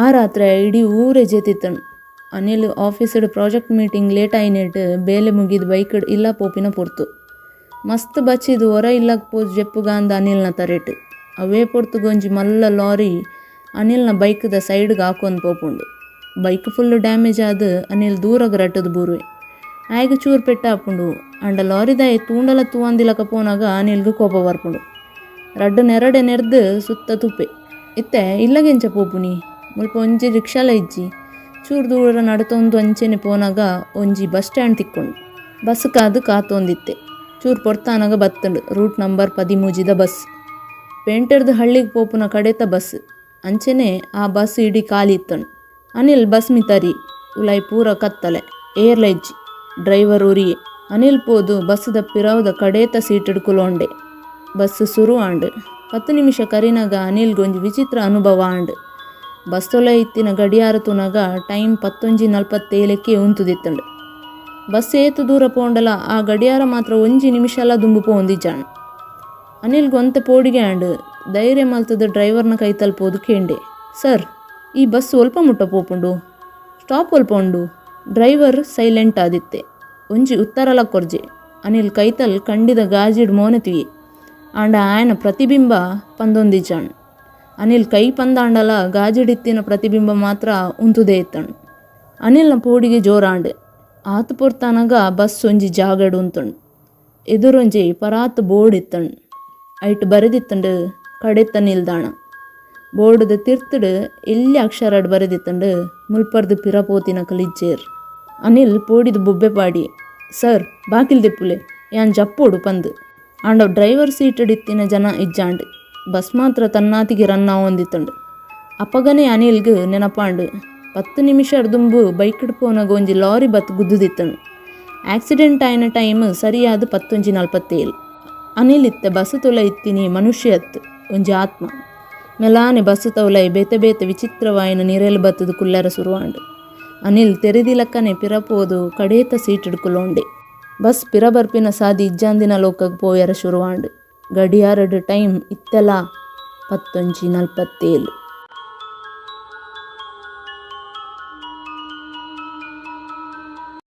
ಆ ರಾತ್ರಿ ಇಡೀ ಊರೇ ಜೇತಿತ್ತನು. ಅನಿಲ್ ಆಫೀಸಡ್ ಪ್ರಾಜೆಕ್ಟ್ ಮೀಟಿಂಗ್ ಲೇಟ್ ಆಯ್ನೇಟ್ ಬೇಲೆ ಮುಗಿದು ಬೈಕಡ್ ಇಲ್ಲ ಪೋಪಿನ ಪೊರ್ತು. ಮಸ್ತ್ ಬಚ್ಚಿದು ಹೊರ ಇಲ್ಲಕ್ಕೆ ಪೋಜ್ ಜೆಪ್ಪುಗಾಂದ ಅನಿಲ್ನ ತರೇಟ್. ಅವೇ ಪೊರ್ತು ಗೊಂಜಿ ಮಲ್ಲ ಲಾರಿ ಅನಿಲ್ನ ಬೈಕ್ದ ಸೈಡ್ಗೆ ಹಾಕೊಂಡು ಪೋಪುಂಡು. ಬೈಕ್ ಫುಲ್ ಡ್ಯಾಮೇಜ್ ಆದ ಅನಿಲ್ ದೂರಗೆ ರಟ್ಟದು ಬೂರುವೆ. ಆಯ್ಗೆ ಚೂರು ಪೆಟ್ಟ ಹಾಪುಂಡು. ಅಂಡ ಲಾರಿದಾಯಿ ತೂಂಡಲ ತೂವಂದಿಲಕ ಪೋನಾಗ ಅನಿಲ್ಗೆ ಕೋಪ ಬರ್ಪುಂಡು. ರಡ್ಡು ನೆರಡೆ ನೆರ್ದು ಸುತ್ತ ತುಪ್ಪೆ. ಇತ್ತೆ ಇಲ್ಲಗೆಂಚ ಪೋಪುನಿ ಮುಲ್ಪ ಒಂಜಿ ರಿಕ್ಷಾಲ ಇಜ್ಜಿ ಚೂರು ದೂರ ನಡ್ತೊಂದು ಅಂಚೆನೆ ಪೋನಾಗ ಒಂಜಿ ಬಸ್ ಸ್ಟ್ಯಾಂಡ್ ತಿಕ್ಕೊಂಡು ಬಸ್ ಕಾದು ಕಾತೊಂದಿತ್ತೆ. ಚೂರು ಪೊರ್ತಾನಾಗ ಬತ್ತಂಡು ರೂಟ್ ನಂಬರ್ 13 ಬಸ್. ಪೇಂಟರ್ದು ಹಳ್ಳಿಗೆ ಪೋಪುನ ಕಡೆತ ಬಸ್. ಅಂಚೆನೆ ಆ ಬಸ್ ಇಡೀ ಖಾಲಿ ಇತ್ತನು. ಅನಿಲ್ ಬಸ್ ಮಿತರಿ ಉಲಾಯ್ ಪೂರ ಕತ್ತಲೆ ಏರ್ಲೈಜ್ಜಿ ಡ್ರೈವರ್ ಉರಿಯೆ. ಅನಿಲ್ ಪೋದು ಬಸ್ದ ಪಿರಾವ್ದ ಕಡೇತ ಸೀಟ್ ಹಿಡ್ಕುಲೊಂಡೆ. ಬಸ್ ಶುರು ಆಂಡ್ 10 ನಿಮಿಷ ಕರಿನಾಗ ಅನಿಲ್ಗೊಂಜಿ ವಿಚಿತ್ರ ಅನುಭವ ಆಂಡ್. ಬಸ್ ತೊಲೆ ಇತ್ತಿನ ಗಡಿಯಾರ ತುನಾಗ ಟೈಮ್ 11:47 ಉಂತುದಿತ್ತಂಡು. ಬಸ್ ಏತು ದೂರ ಪೋಂಡಲ ಆ ಗಡಿಯಾರ ಮಾತ್ರ 1 ನಿಮಿಷಲ ದುಂಬು ಪೋಂದಿಜ್ಜಾಣ. ಅನಿಲ್ಗೊಂತೆ ಪೋಡಿಗೆ ಆಂಡ್ ಧೈರ್ಯ ಮಲ್ತದ ಡ್ರೈವರ್ನ ಕೈ ತಲ್ಪೋದು ಕೇಂಡೆ. ಸರ್, ಈ ಬಸ್ ಸ್ವಲ್ಪ ಮುಟ್ಟ ಪೋಪುಂಡು, ಸ್ಟಾಪ್ ಒಲ್ಪ ಉಂಡು. ಡ್ರೈವರ್ ಸೈಲೆಂಟ್ ಆದಿತ್ತೆ. ಒಂಜಿ ಉತ್ತರಲ ಕೊರ್ಜೆ. ಅನಿಲ್ ಕೈತಲ್ ಕಂಡಿದ ಗಾಜಿಡ್ ಮೋನೆತಿವಿ ಆಂಡ ಆಯನ ಪ್ರತಿಬಿಂಬ ಪಂದೊಂದಿಜ್ಜಾಣ. ಅನಿಲ್ ಕೈ ಪಂದಾಂಡಲ ಗಾಜಿಡಿತ್ತಿನ ಪ್ರತಿಬಿಂಬ ಮಾತ್ರ ಉಂತುದೇ ಇತ್ತಣು. ಅನಿಲ್ನ ಪೋಡಿಗೆ ಜೋರಾಂಡ್. ಆತು ಪೊರ್ತಾನಾಗ ಬಸ್ ಒಂಜಿ ಜಾಗಡು ಉಂತಣು. ಎದುರೊಂಜಿ ಪರಾತ್ ಬೋರ್ಡ್ ಇತ್ತಣು. ಐಟ್ ಬರೆದಿತ್ತಂಡು ಕಡೆತ್ತ ನಿಲ್ದಾಣ. ಬೋರ್ಡ್ದ ತಿರ್ತಡು ಎಲ್ಲಿ ಅಕ್ಷರಡ್ ಬರೆದಿತ್ತಂಡು ಮುಲ್ಪರ್ದು ಪಿರಪೋತಿನ ಕಲಿಜ್ಜೇರ್. ಅನಿಲ್ ಪೋಡಿದು ಬೊಬ್ಬೆ ಪಾಡಿ, ಸರ್ ಬಾಕಿಲ್ ದೆಪ್ಪುಲೆ ಯಾನ್ ಜಪ್ಪೋಡು ಪಂದು. ಆಂಡ ಡ್ರೈವರ್ ಸೀಟಡಿತ್ತಿನ ಜನ ಇಜ್ಜಾಂಡ್. ಬಸ್ ಮಾತ್ರ ತನ್ನಾತಿಗೆ ರನ್ ಆವೊಂದಿತ್ತಂಡು. ಅಪಗನೆ ಅನಿಲ್ಗೆ ನೆನಪಾಂಡು 10 ನಿಮಿಷ ದುಂಬು ಬೈಕ್ಡ್ ಪೋನಾಗ ಒಂಜಿ ಲಾರಿ ಬತ್ ಗುದ್ದುದಿತ್ತನು. ಆಕ್ಸಿಡೆಂಟ್ ಆಯ್ನ ಟೈಮ್ ಸರಿಯಾದ 11:47. ಅನಿಲ್ ಇತ್ತೆ ಬಸ್ ತೊಲೆ ಇತ್ತಿನಿ ಮನುಷ್ಯ ಅತ್ತು ಒಂಜಿ ಆತ್ಮ. ಮೆಲಾನೆ ಬಸ್ ತೌಲೈ ಬೇತೆ ಬೇತೆ ವಿಚಿತ್ರವಾಯಿನ ನಿರೆಲು ಬತ್ತದು ಕುಲ್ಲರ ಸುರುವಾಂಡು. ಅನಿಲ್ ತೆರೆದಿಲಕ್ಕನೆ ಪಿರಪೋದು ಕಡೇತ ಸೀಟ್ ಹಿಡ್ಕುಲೊಂಡೆ. ಬಸ್ ಪಿರಬರ್ಪಿನ ಸಾದಿ ಇಜ್ಜಾಂದಿನ ಲೋಕಕ್ಕೆ ಪೋಯರ ಶುರುವಾಂಡು. ಗಡಿಯಾರಡು ಟೈಮ್ ಇತ್ತೆಲ 11:47.